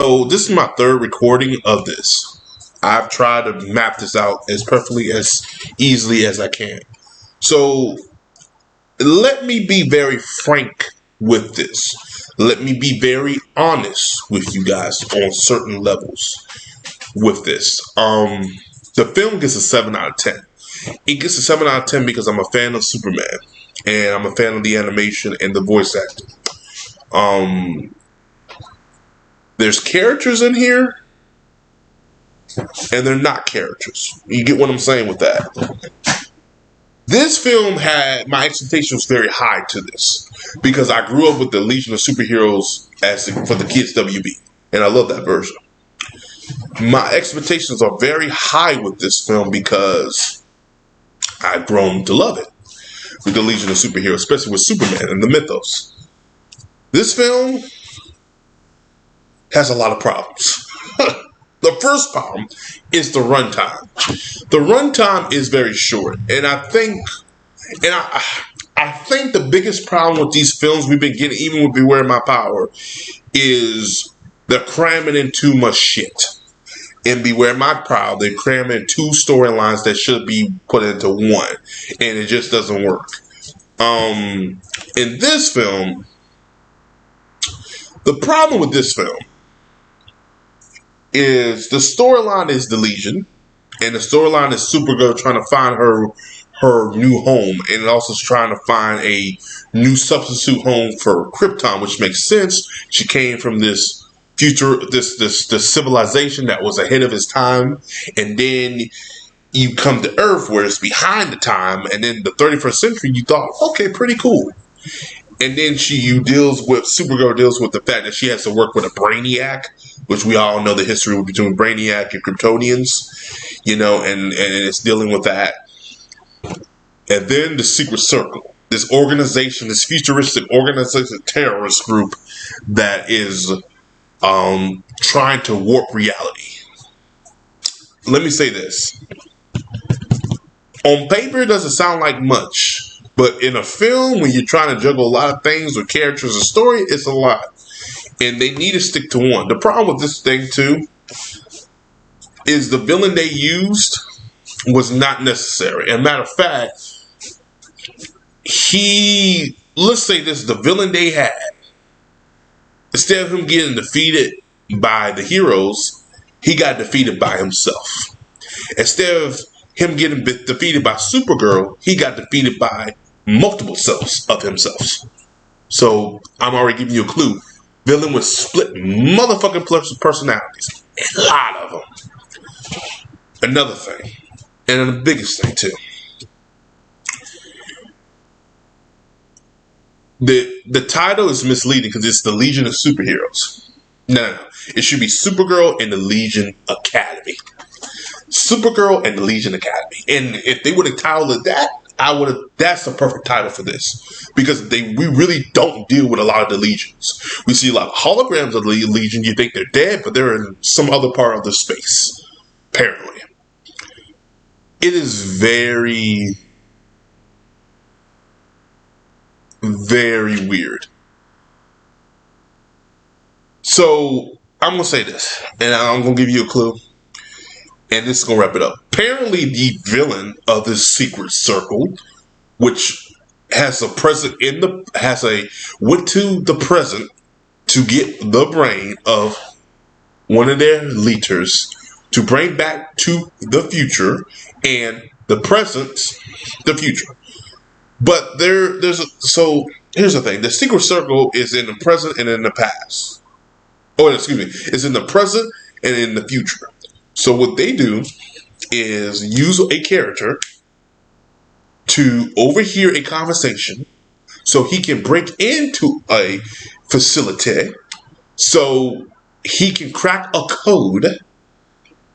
So this is my third recording of this. I've tried to map this out as perfectly as easily as I can. So let me be very frank with this. Let me be very honest with you guys on certain levels with this. The film gets a 7 out of 10. It gets a 7 out of 10 because I'm a fan of Superman and I'm a fan of the animation and the voice acting. There's characters in here, and they're not characters. You get what I'm saying with that? This film had my expectations very high to this because I grew up with the Legion of Superheroes for the kids WB, and I love that version. My expectations are very high with this film because I've grown to love it with the Legion of Superheroes, especially with Superman and the mythos. This film has a lot of problems. The first problem is the runtime. The runtime is very short, and I think the biggest problem with these films we've been getting, even with Beware My Power, is they're cramming in too much shit. In Beware My Power, they cram in two storylines that should be put into one, and it just doesn't work. In this film, the problem with this film is the storyline is the Legion, and the storyline is Supergirl trying to find her new home, and also trying to find a new substitute home for Krypton, which makes sense. She came from this future, this civilization that was ahead of its time, and then you come to Earth where it's behind the time, and then the 31st century, you thought, okay, pretty cool. And then Supergirl deals with the fact that she has to work with a Brainiac, which we all know the history between Brainiac and Kryptonians, and it's dealing with that. And then the Secret Circle, this organization, this futuristic organization, terrorist group that is trying to warp reality. Let me say this. On paper, it doesn't sound like much. But in a film, when you're trying to juggle a lot of things with characters and story, it's a lot. And they need to stick to one. The problem with this thing, too, is the villain they used was not necessary. As a matter of fact, let's say this, the villain they had, instead of him getting defeated by the heroes, he got defeated by himself. Instead of him getting defeated by Supergirl, he got defeated by multiple selves of himself. So I'm already giving you a clue. Villain with split motherfucking personalities. A lot of them. Another thing, and the biggest thing too. The title is misleading because it's the Legion of Superheroes. No. It should be Supergirl and the Legion Academy. Supergirl and the Legion Academy. And if they would have titled it that, that's the perfect title for this. Because we really don't deal with a lot of the Legions. We see a lot of holograms of the Legion. You think they're dead, but they're in some other part of the space. Apparently. It is very, very weird. So, I'm going to say this. And I'm going to give you a clue. And this is going to wrap it up. Apparently, the villain of this Secret Circle, which has went to the present to get the brain of one of their leaders to bring back to the future, and the present, the future. But so here's the thing: the Secret Circle is in the present and in the past. Oh, excuse me, it's in the present and in the future. So what they do is use a character to overhear a conversation so he can break into a facility so he can crack a code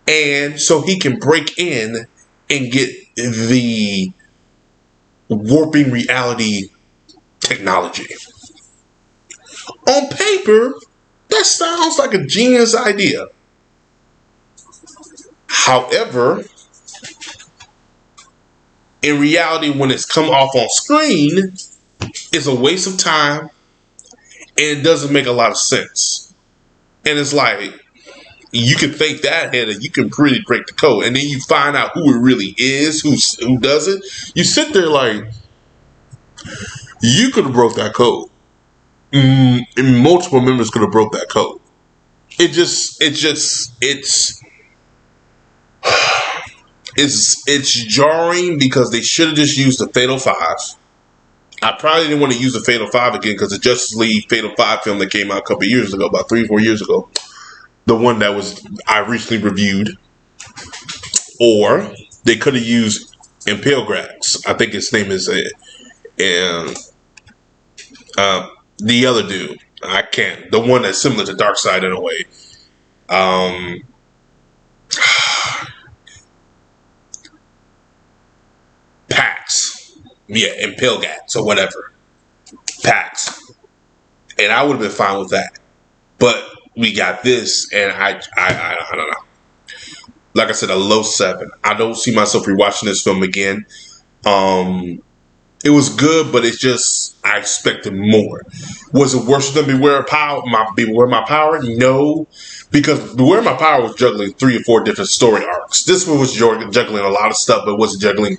and so he can break in and get the warping reality technology. On paper, that sounds like a genius idea. However, in reality, when it's come off on screen, it's a waste of time and it doesn't make a lot of sense. And it's like, you can fake that head and you can really break the code. And then you find out who it really is, who does it. You sit there like, you could have broke that code. And multiple members could have broke that code. It's jarring because they should have just used the Fatal Five. I probably didn't want to use the Fatal Five again because the Justice League Fatal Five film that came out a couple of years ago, about 3 or 4 years ago, the one that I recently reviewed, or they could have used Impelgrax. I think his name is and the other dude. I can't. The one that's similar to Darkseid in a way. Pax. Yeah, Impelgax or whatever. Pax. And I would have been fine with that. But we got this, and I don't know. Like I said, a low 7. I don't see myself rewatching this film again. It was good, but it's just, I expected more. Was it worse than Beware My Power? No, because Beware My Power was juggling 3 or 4 different story arcs. This one was juggling a lot of stuff, but wasn't juggling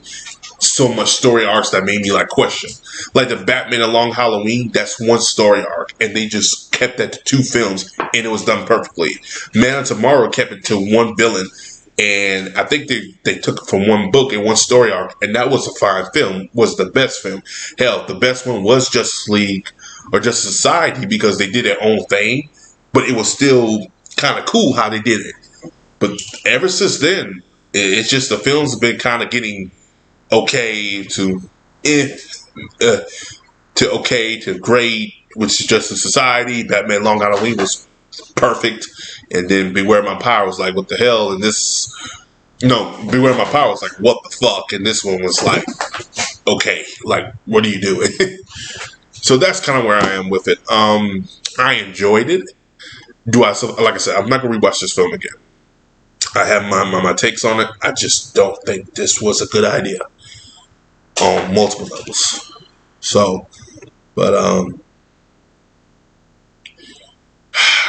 so much story arcs that made me like question. Like the Batman and Long Halloween, that's one story arc, and they just kept that to 2 films, and it was done perfectly. Man of Tomorrow kept it to 1 villain, and I think they took it from 1 book and 1 story arc, and that was a fine film, was the best film. Hell, the best one was Justice League or Justice Society because they did their own thing, but it was still kind of cool how they did it. But ever since then, it's just the films have been kind of getting okay to okay to great, which is Justice Society. Batman Long Halloween was perfect, and then Beware My Power was like, what the hell? And Beware My Power was like, what the fuck? And this one was like, okay, like, what are you doing? So that's kind of where I am with it. I enjoyed it. Like I said, I'm not gonna rewatch this film again. I have my takes on it. I just don't think this was a good idea on multiple levels. So, but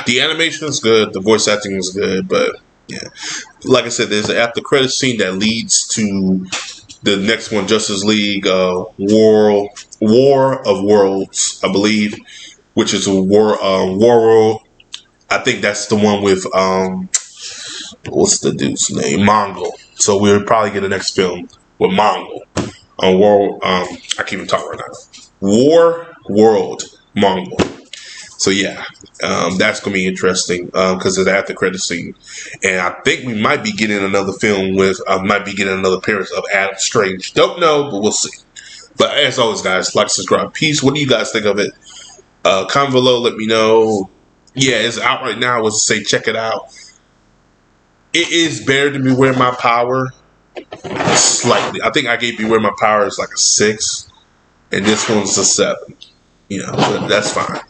the animation is good, the voice acting is good, but yeah, like I said, there's an after credit scene that leads to the next one, Justice League War of Worlds, I believe, which is a War World. I think that's the one with what's the dude's name? Mongol. So we'll probably get a next film with Mongol on World. I can't even talk right now. War World Mongol. So yeah, that's gonna be interesting because of the after credit scene, and I think we might be getting another film with might be getting another appearance of Adam Strange. Don't know, but we'll see. But as always, guys, like, subscribe, peace. What do you guys think of it? Comment below. Let me know. Yeah, it's out right now. I would say check it out. It is better than Beware My Power slightly. I think I gave Beware My Power as like a 6, and this one's a 7. You know, but that's fine.